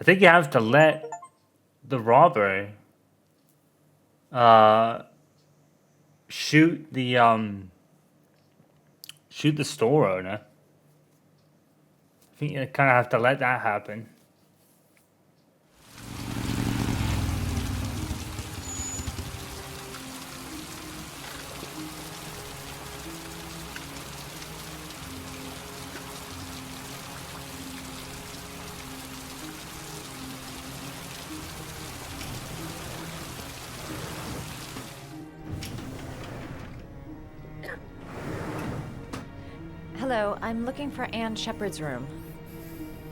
I think you have to let the robber uh shoot the store owner. I think you kind of have to let that happen. Hello, I'm looking for Anne Shepard's room.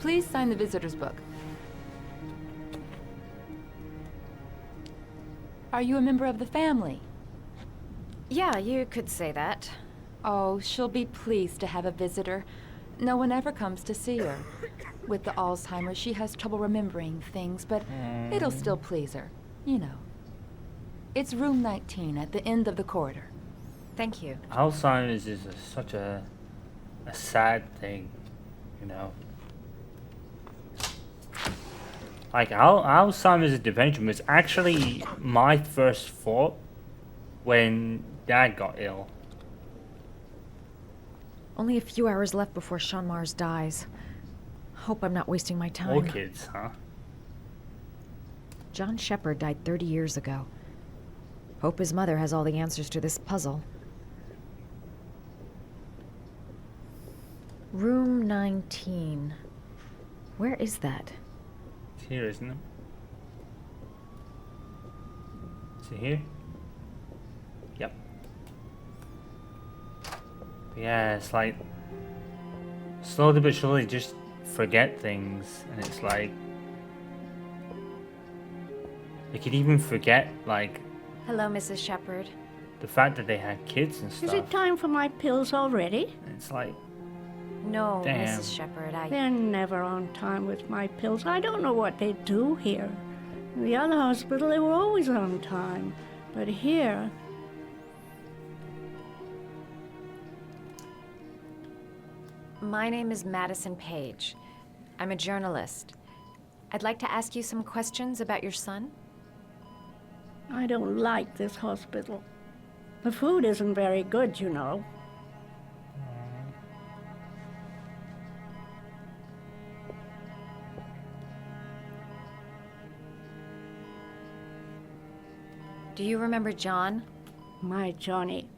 Please sign the visitor's book. Are you a member of the family? Yeah, you could say that. Oh, she'll be pleased to have a visitor. No one ever comes to see her. With the Alzheimer's, she has trouble remembering things, but it'll still please her. You know. It's room 19 at the end of the corridor. Thank you. Alzheimer's is such a sad thing, you know. Like Alzheimer's dementia was actually my first thought when Dad got ill. Only a few hours left before Sean Mars dies. Hope I'm not wasting my time. More kids, huh? John Shepard died 30 years ago. Hope his mother has all the answers to this puzzle. Room 19. Where is that? It's here, isn't it? Is it here? Yep. But yeah, it's like slowly but surely just forget things, and it's like they could even forget like Hello, Mrs. Shepard. the fact that they had kids and stuff. Is it time for my pills already? And it's like No, Damn. Mrs. Shepard, They're never on time with my pills. I don't know what they do here. In the other hospital, they were always on time. But here, My name is Madison Page. I'm a journalist. I'd like to ask you some questions about your son. I don't like this hospital. The food isn't very good, you know. Do you remember John? My Johnny.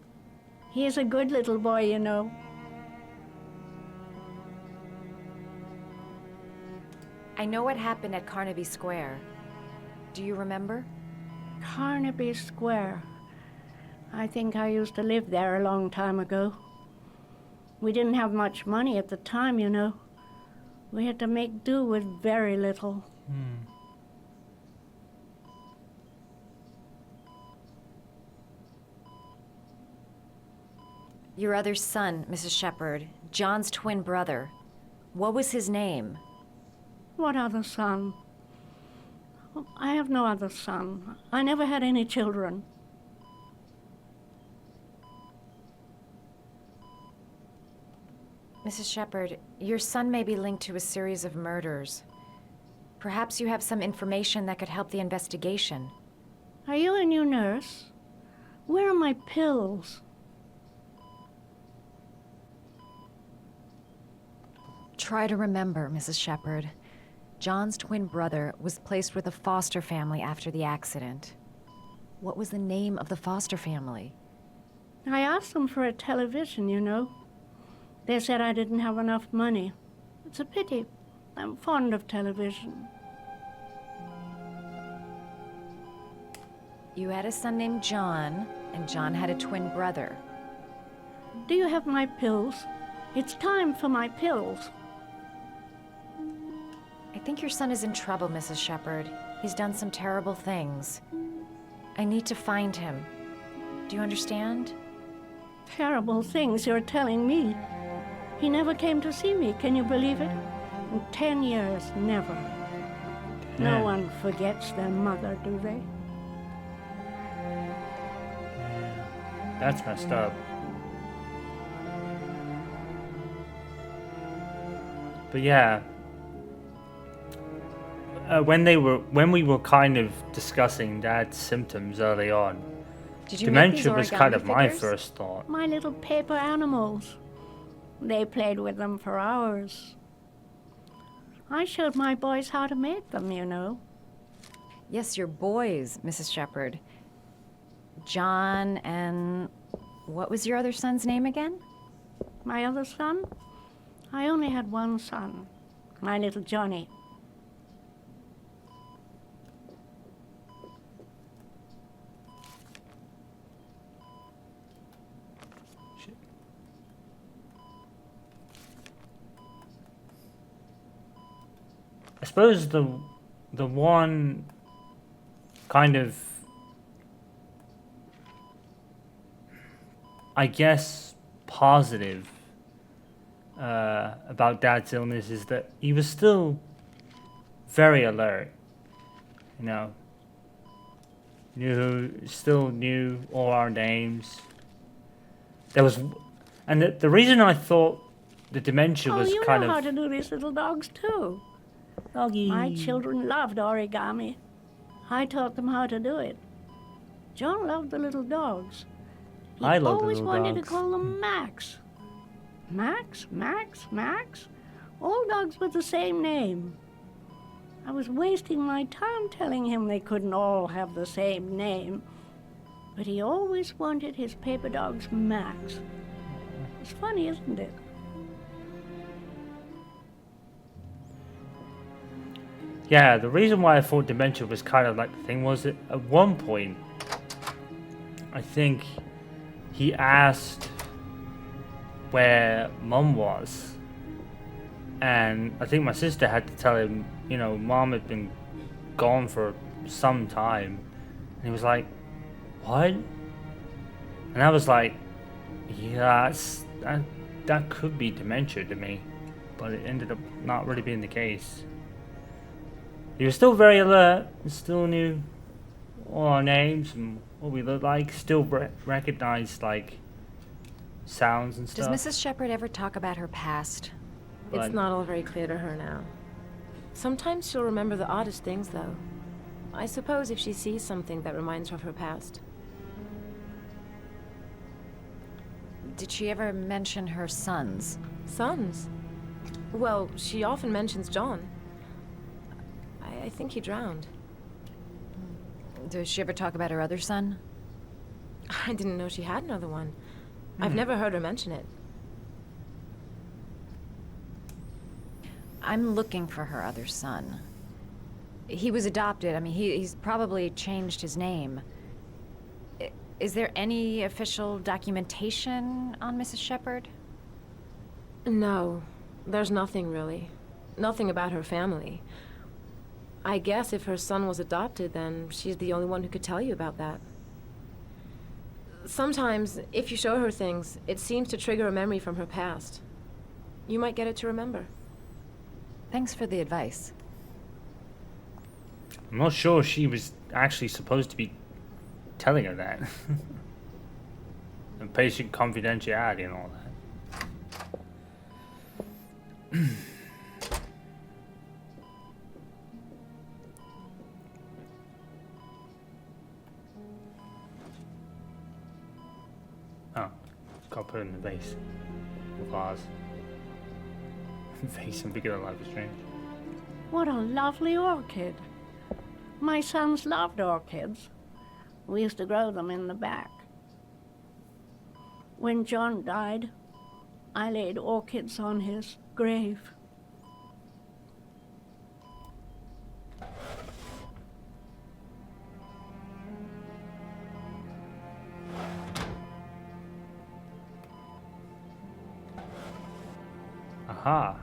He is a good little boy, you know. I know what happened at Carnaby Square. Do you remember? Carnaby Square. I think I used to live there a long time ago. We didn't have much money at the time, you know. We had to make do with very little. Your other son, Mrs. Shepard, John's twin brother. What was his name? What other son? Oh, I have no other son. I never had any children. Mrs. Shepard, your son may be linked to a series of murders. Perhaps you have some information that could help the investigation. Are you a new nurse? Where are my pills? Try to remember, Mrs. Shepard. John's twin brother was placed with a foster family after the accident. What was the name of the foster family? I asked them for a television, you know. They said I didn't have enough money. It's a pity. I'm fond of television. You had a son named John, and John had a twin brother. Do you have my pills? It's time for my pills. I think your son is in trouble, Mrs. Shepard. He's done some terrible things. I need to find him. Do you understand? Terrible things you're telling me. He never came to see me, can you believe it? In 10 years, never. No Yeah. one forgets their mother, do they? that's messed up. But yeah, when we were kind of discussing Dad's symptoms early on, Did you make these dementia was kind origami of my figures? first thought. My little paper animals. They played with them for hours. I showed my boys how to make them, you know. Yes, your boys, Mrs. Shepherd. John and... what was your other son's name again? My other son? I only had one son, my little Johnny. I suppose the one kind of, I guess, positive about Dad's illness is that he was still very alert. You know, still knew all our names. There was, and the reason I thought the dementia Oh, was you kind know how of to do these little dogs, too. doggy. My children loved origami. I taught them how to do it. John loved the little dogs. He I love the always little wanted dogs. to call them Max. Max, Max, Max. All dogs with the same name. I was wasting my time telling him they couldn't all have the same name. But he always wanted his paper dogs Max. It's funny, isn't it? Yeah, the reason why I thought dementia was kind of like the thing was that at one point, I think he asked where Mum was, and I think my sister had to tell him, you know, Mom had been gone for some time, and he was like, "What?" And I was like, "Yeah, that could be dementia to me," but it ended up not really being the case. He was still very alert, and still knew all our names and what we looked like, still recognized, like, sounds and Does stuff. Mrs. Shepherd ever talk about her past? But It's not all very clear to her now. Sometimes she'll remember the oddest things, though. I suppose if she sees something that reminds her of her past. Did she ever mention her sons? Sons? Well, she often mentions John. I think he drowned. Does she ever talk about her other son? I didn't know she had another one. I've never heard her mention it. I'm looking for her other son. He was adopted. I mean, he's probably changed his name. Is there any official documentation on Mrs. Shepherd? No, there's nothing really. Nothing about her family. I guess if her son was adopted, then she's the only one who could tell you about that. Sometimes, if you show her things, it seems to trigger a memory from her past. You might get it to remember. Thanks for the advice. I'm not sure she was actually supposed to be telling her that. And patient confidentiality and all that. Oh, got put in the vase. Vase. Vase and bigger than Life is Strange. What a lovely orchid. My sons loved orchids. We used to grow them in the back. When John died, I laid orchids on his grave. Aha.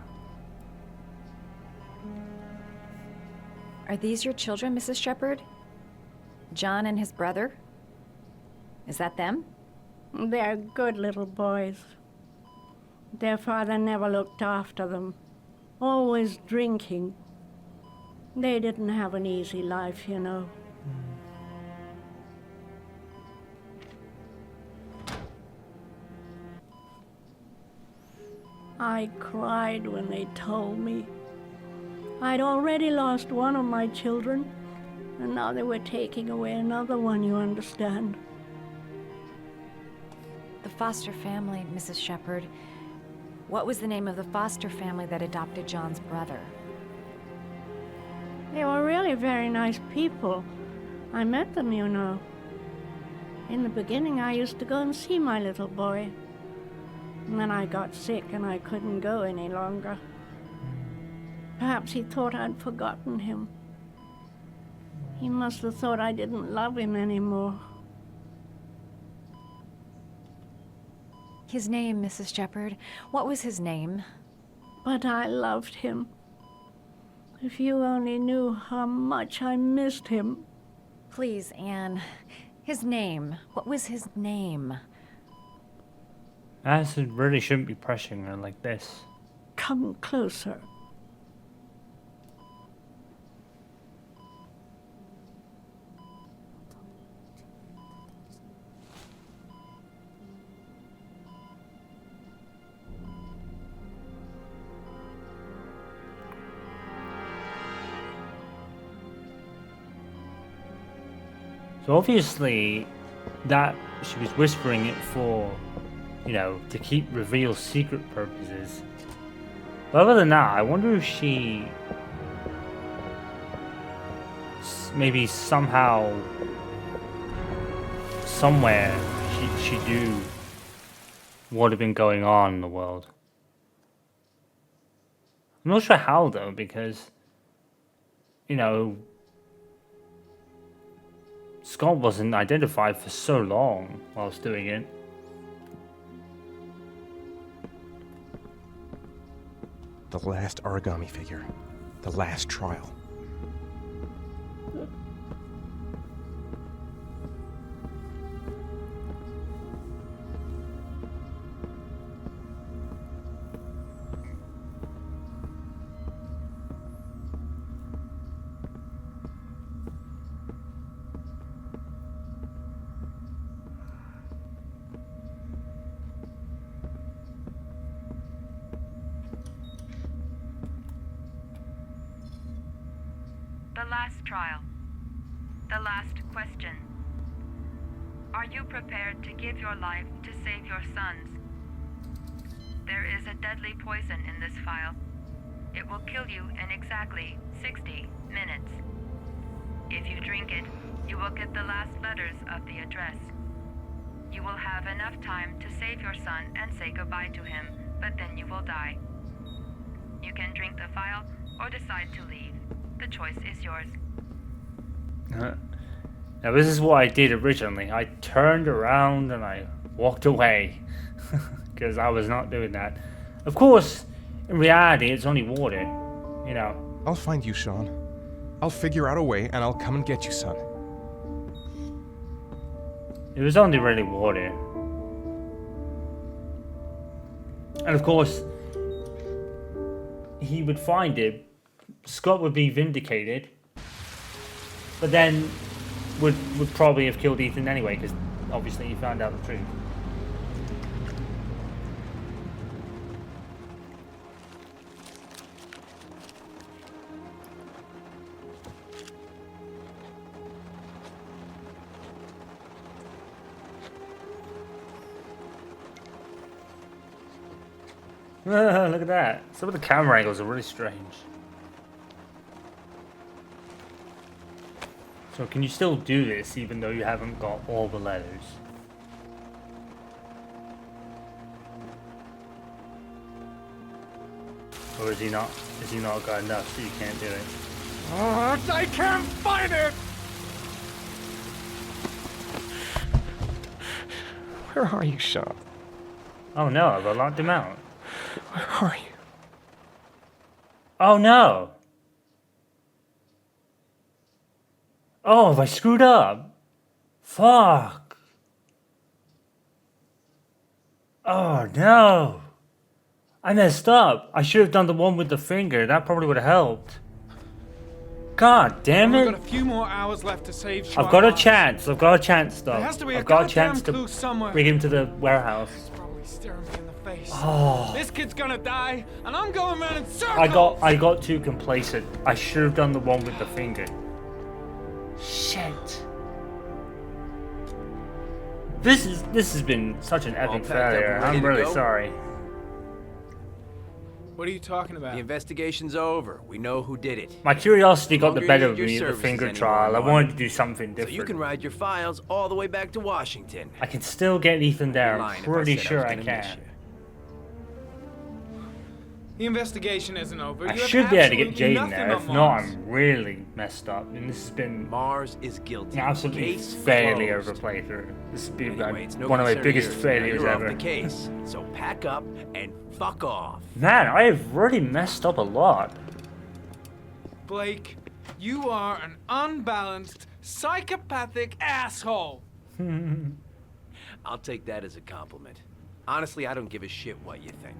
Are these your children, Mrs. Shepherd? John and his brother? Is that them? They're good little boys. Their father never looked after them, always drinking. They didn't have an easy life, you know. I cried when they told me. I'd already lost one of my children, and now they were taking away another one, you understand. The foster family, Mrs. Shepherd. What was the name of the foster family that adopted John's brother? They were really very nice people. I met them, you know. In the beginning, I used to go and see my little boy. And then I got sick and I couldn't go any longer. Perhaps he thought I'd forgotten him. He must have thought I didn't love him anymore. His name, Mrs. Shepherd. What was his name? But I loved him. If you only knew how much I missed him. Please, Anne. His name. What was his name? Acid really shouldn't be pressuring her like this. Come closer. So obviously, that she was whispering it for, you know, to keep reveal secret purposes. But other than that, I wonder if she maybe somehow, somewhere, she knew what had been going on in the world. I'm not sure how though, because, you know, Scott wasn't identified for so long whilst doing it. The last origami figure. The last trial. The last trial. The last question. Are you prepared to give your life to save your sons? There is a deadly poison in this file. It will kill you in exactly 60 minutes. If you drink it, you will get the last letters of the address. You will have enough time to save your son and say goodbye to him, but then you will die. You can drink the file or decide to leave. The choice is yours. Now this is what I did originally. I turned around and I walked away. Because I was not doing that. Of course, in reality, it's only water. You know. I'll find you, Sean. I'll figure out a way and I'll come and get you, son. It was only really water. And of course, he would find it. Scott would be vindicated, but then would probably have killed Ethan anyway, because obviously he found out the truth. Look at that. Some of the camera angles are really strange. So can you still do this even though you haven't got all the letters? Or is he not got enough so you can't do it? I can't find it! Where are you, Sean? Oh no, I've locked him out. Where are you? Oh no! Oh, have I screwed up? Fuck! Oh no! I messed up. I should have done the one with the finger. That probably would have helped. God damn I've it! got a few more hours left to save Sean. I've got a chance. I've got a chance, though. There has to be a I've got a chance goddamn to clue somewhere. bring him to the warehouse. He's probably staring me in the face. Oh. This kid's gonna die, and I'm going around in circles. I got too complacent. I should have done the one with the finger. Shit. This has been such an epic packed up and failure. ready I'm to really go? sorry. What are you talking about? The investigation's over. We know who did it. My curiosity got the Longer better you of need your me at the services finger anymore, trial. I Martin. wanted to do something So different. you can ride your files all the way back to Washington. I can still get Ethan there. You're I'm lying if I pretty said I sure was I gonna miss can. you. The investigation isn't over. I You have should be able to get absolutely Jaden nothing there. on If not, Mars. I'm really messed up. And this has been Mars is guilty. an absolute Case failure of closed. a playthrough. This has been Anyway, it's no one of my concern biggest yours. Now failures you're ever. off the case. So pack up and fuck off. Man, I have really messed up a lot. Blake, you are an unbalanced, psychopathic asshole. I'll take that as a compliment. Honestly, I don't give a shit what you think.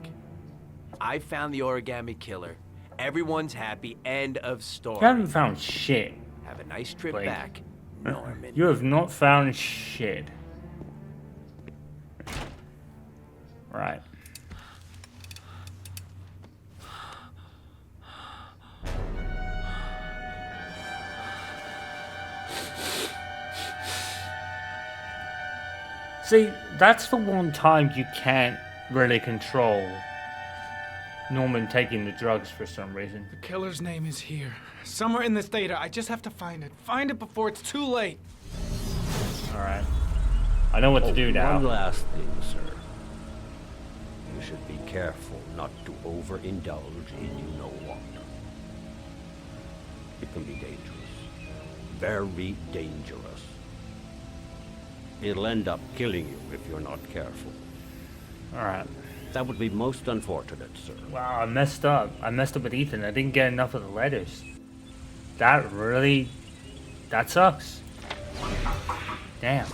I found the origami killer. Everyone's happy. End of story. You haven't found shit. Have a nice trip Blake. back, Norman. You have not found shit. Right. See, that's the one time you can't really control Norman taking the drugs for some reason. The killer's name is here. Somewhere in this data. I just have to find it. Find it before it's too late. Alright. I know what to do now. One last thing, sir. You should be careful not to overindulge in you know what. It can be dangerous. Very dangerous. It'll end up killing you if you're not careful. Alright. That would be most unfortunate, sir. Wow, I messed up. I messed up with Ethan. I didn't get enough of the letters. That sucks. Damn.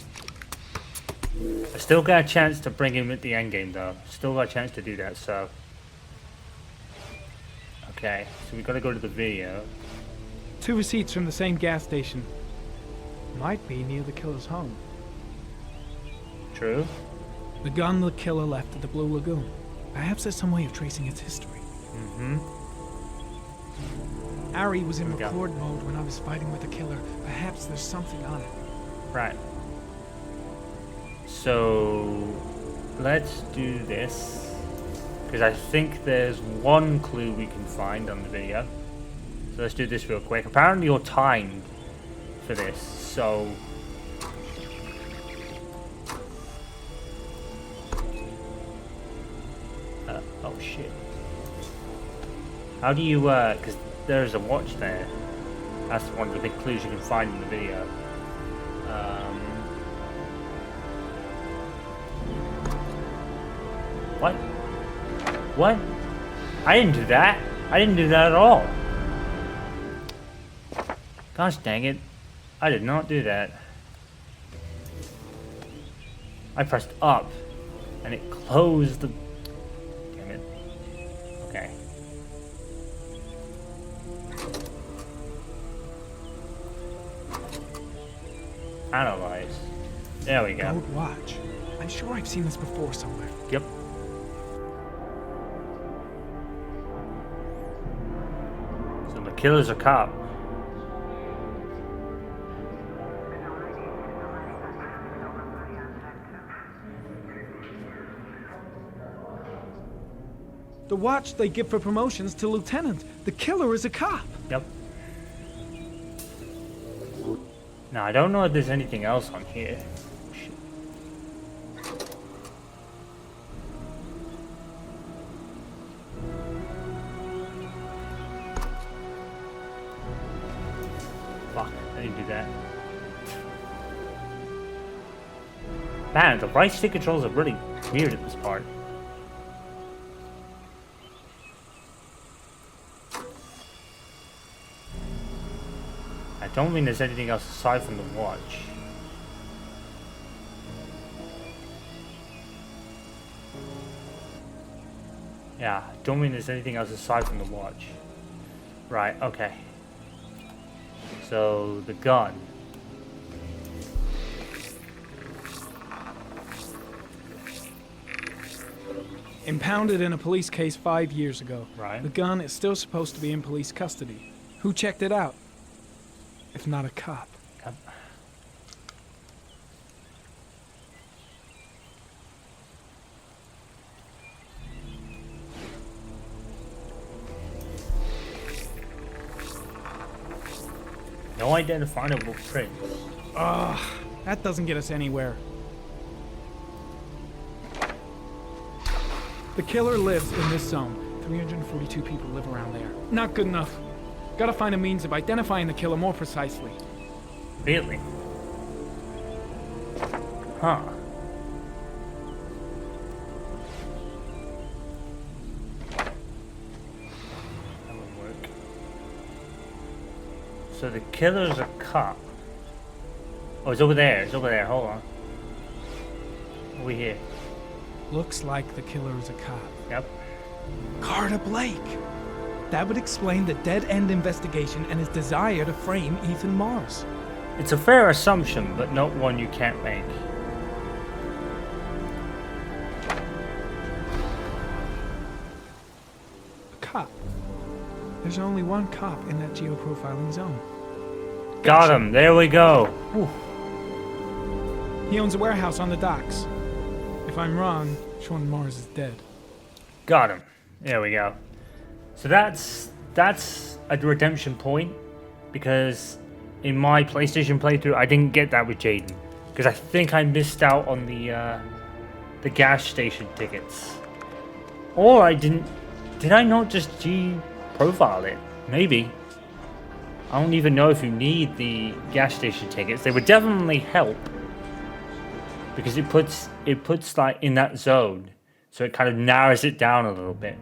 I still got a chance to bring him at the end game though. Still got a chance to do that, so. Okay, so we gotta go to the video. 2 receipts from the same gas station. Might be near the killer's home. True? The gun the killer left at the Blue Lagoon. Perhaps there's some way of tracing its history. Mm-hmm. Ari was in There we go. record mode when I was fighting with the killer. Perhaps there's something on it. Right. So let's do this. Because I think there's one clue we can find on the video. So let's do this real quick. Apparently you're timed for this, so oh shit. How do you because there's a watch there. That's one of the big clues you can find in the video. What? What? I didn't do that. I didn't do that at all. Gosh dang it. I did not do that. I pressed up and it closed the... Damn it. Okay. Analyze. There we go. Gold watch. I'm sure I've seen this before somewhere. Yep. So the killer's a cop. The watch they give for promotions to lieutenant. The killer is a cop. Yep. Now I don't know if there's anything else on here. Shit. Fuck, I didn't do that. Man, the right stick controls are really weird at this part. I don't think there's anything else aside from the watch. Yeah, don't think there's anything else aside from the watch. Right, okay. So, the gun. Impounded in a police case 5 years ago. Right. The gun is still supposed to be in police custody. Who checked it out? If not a cop. Yep. No identifiable prints. Ugh, that doesn't get us anywhere. The killer lives in this zone. 342 people live around there. Not good enough. Gotta find a means of identifying the killer more precisely. Really? Huh. That would work. So the killer's a cop. Oh, it's over there. It's over there. Hold on. Over here. Looks like the killer is a cop. Yep. Carter Blake! That would explain the dead-end investigation and his desire to frame Ethan Mars. It's a fair assumption, but not one you can't make. A cop. There's only one cop in that geoprofiling zone. Got him. There we go. Whew. He owns a warehouse on the docks. If I'm wrong, Sean Mars is dead. Got him. There we go. So that's a redemption point, because in my PlayStation playthrough I didn't get that with Jaden, because I think I missed out on the gas station tickets. Or I didn't. Did I not just G-profile it? Maybe. I don't even know if you need the gas station tickets. They would definitely help, because it puts like in that zone, so it kind of narrows it down a little bit.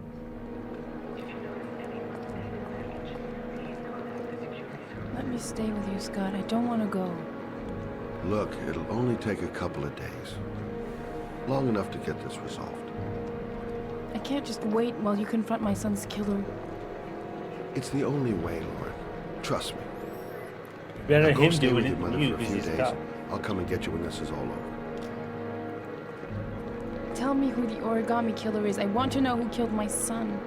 Let me stay with you, Scott. I don't want to go. Look, it'll only take a couple of days. Long enough to get this resolved. I can't just wait while you confront my son's killer. It's the only way, Lauren. Trust me. Better Now go him stay do with it your than mother you, for a because few he's days. got. I'll come and get you when this is all over. Tell me who the origami killer is. I want to know who killed my son.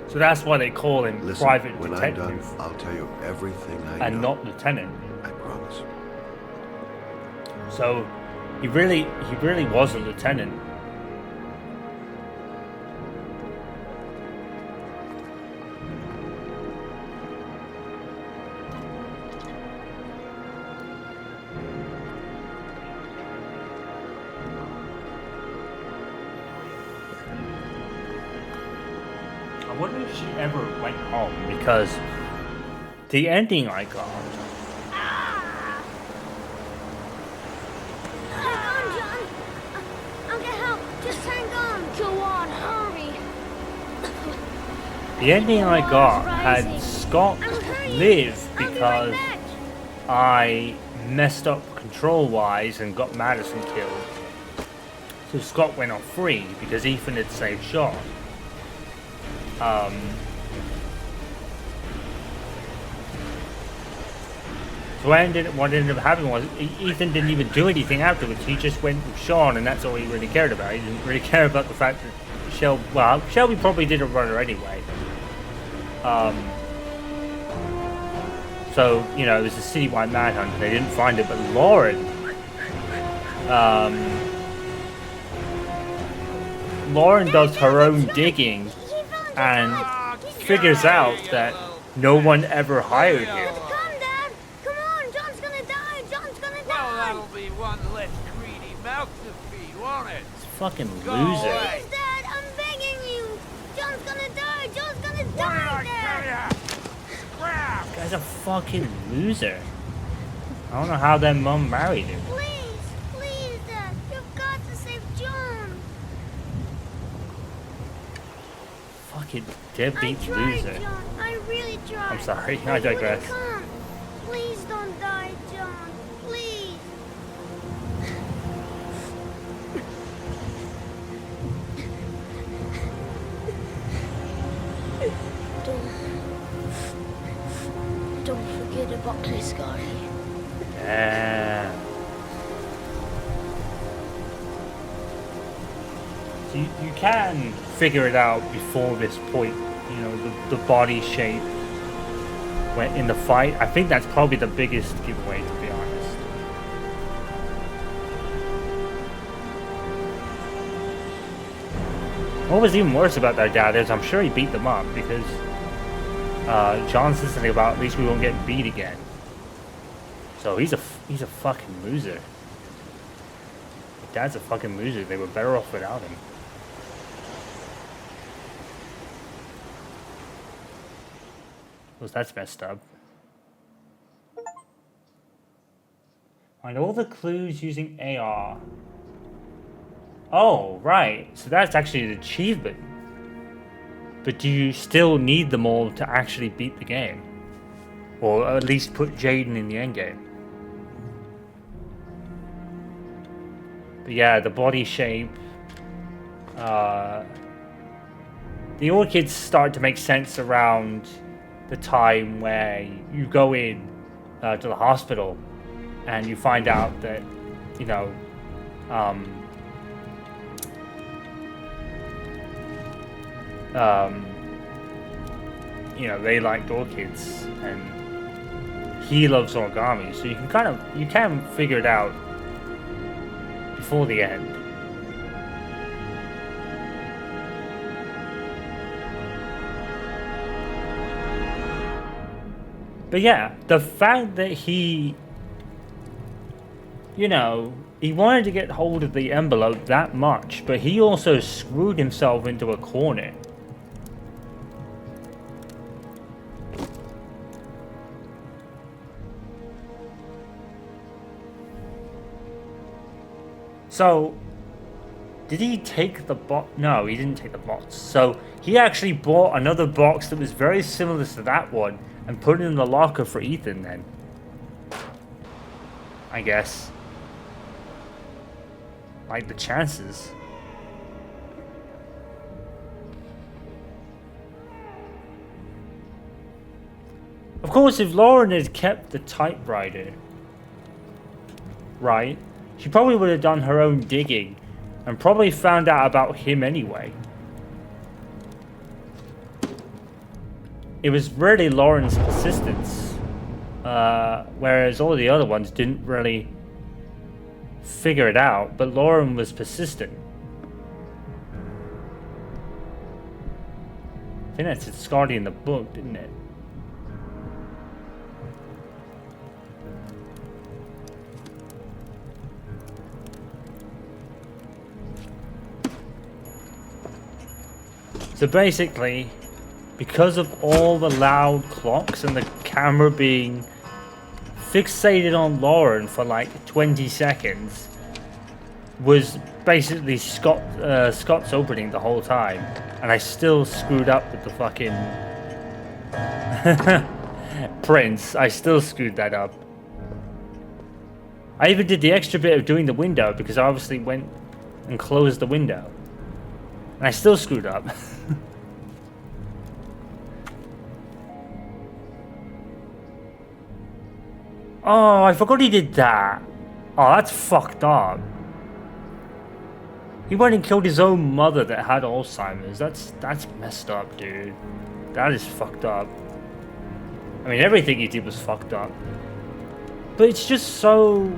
So that's why they call him Listen, private when detective, I'm done, I'll tell you everything I and know. not lieutenant. I promise. So he really was a lieutenant. I wonder if she ever went home, because the ending I got. Hang on, John. I'll get help. Just hang on. Go on, hurry. The ending I got had Scott live because I messed up control-wise and got Madison killed. So Scott went off free because Ethan had saved Sean. So what ended up happening was Ethan didn't even do anything afterwards. He just went with Sean, and that's all he really cared about. He didn't really care about the fact that Shelby probably didn't run her anyway. So, you know, it was a citywide manhunt. They didn't find it, but Lauren does her own digging and figures out that no one ever hired him. Come, Dad. Come on. John's gonna die. John's gonna die. Well, that'll be one less greedy mouth to feed, won't it? Fucking Go loser. away. Please, Dad. I'm begging you. John's gonna die. John's gonna What did die, I tell Dad. ya? Crap! This guy's a fucking loser. I don't know how their mum married him. Please, Dad. You've got to save John. Fucking I deadbeat tried, loser. John. I really tried. I'm sorry, But I you wouldn't digress. come. Please don't die, John. Please. Don't forget about this guy. Yeah. So you can figure it out before this point. You know, the body shape when in the fight. I think that's probably the biggest giveaway, to be honest. What was even worse about their dad is I'm sure he beat them up because John says something about at least we won't get beat again. So he's a fucking loser. Dad's a fucking loser. They were better off without him. Well, that's messed up. Find all the clues using AR. Oh, right. So that's actually an achievement. But do you still need them all to actually beat the game? Or at least put Jaden in the endgame? But yeah, the body shape. The orchids start to make sense around the time where you go in to the hospital and you find out that, you know, they liked orchids and he loves origami, so you can figure it out before the end. But yeah, the fact that he, you know, he wanted to get hold of the envelope that much, but he also screwed himself into a corner. So, did he take the box? No, he didn't take the box. So, he actually bought another box that was very similar to that one and put it in the locker for Ethan then. I guess. Like the chances. Of course, if Lauren had kept the typewriter, right, she probably would have done her own digging and probably found out about him anyway. It was really Lauren's persistence, whereas all the other ones didn't really figure it out, but Lauren was persistent. I think that said Scotty in the book, didn't it? So basically, because of all the loud clocks and the camera being fixated on Lauren for like 20 seconds, was basically Scott's opening the whole time, and I still screwed up with the fucking Prince. I still screwed that up. I even did the extra bit of doing the window because I obviously went and closed the window, and I still screwed up. Oh, I forgot he did that. Oh, that's fucked up. He went and killed his own mother that had Alzheimer's. That's messed up, dude. That is fucked up. I mean, everything he did was fucked up. But it's just so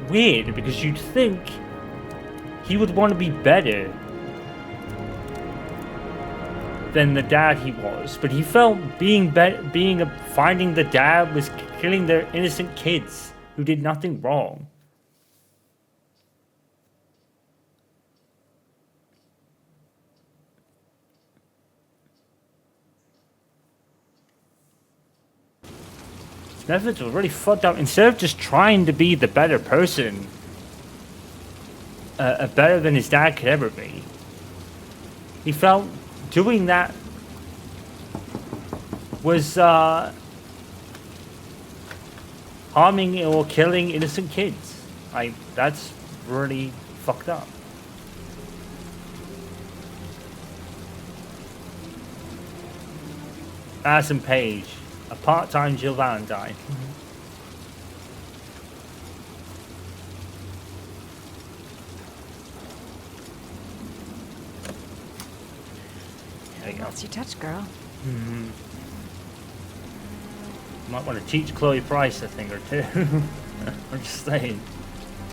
weird because you'd think he would want to be better than the dad he was, but he felt finding the dad was killing their innocent kids who did nothing wrong. His methods were really fucked up. Instead of just trying to be the better person, better than his dad could ever be, he felt doing that was harming or killing innocent kids. That's really fucked up. Addison Page, a part-time Jill Valentine. you go. That's your touch, girl. Mm-hmm. Might want to teach Chloe Price a thing or two. I'm just saying.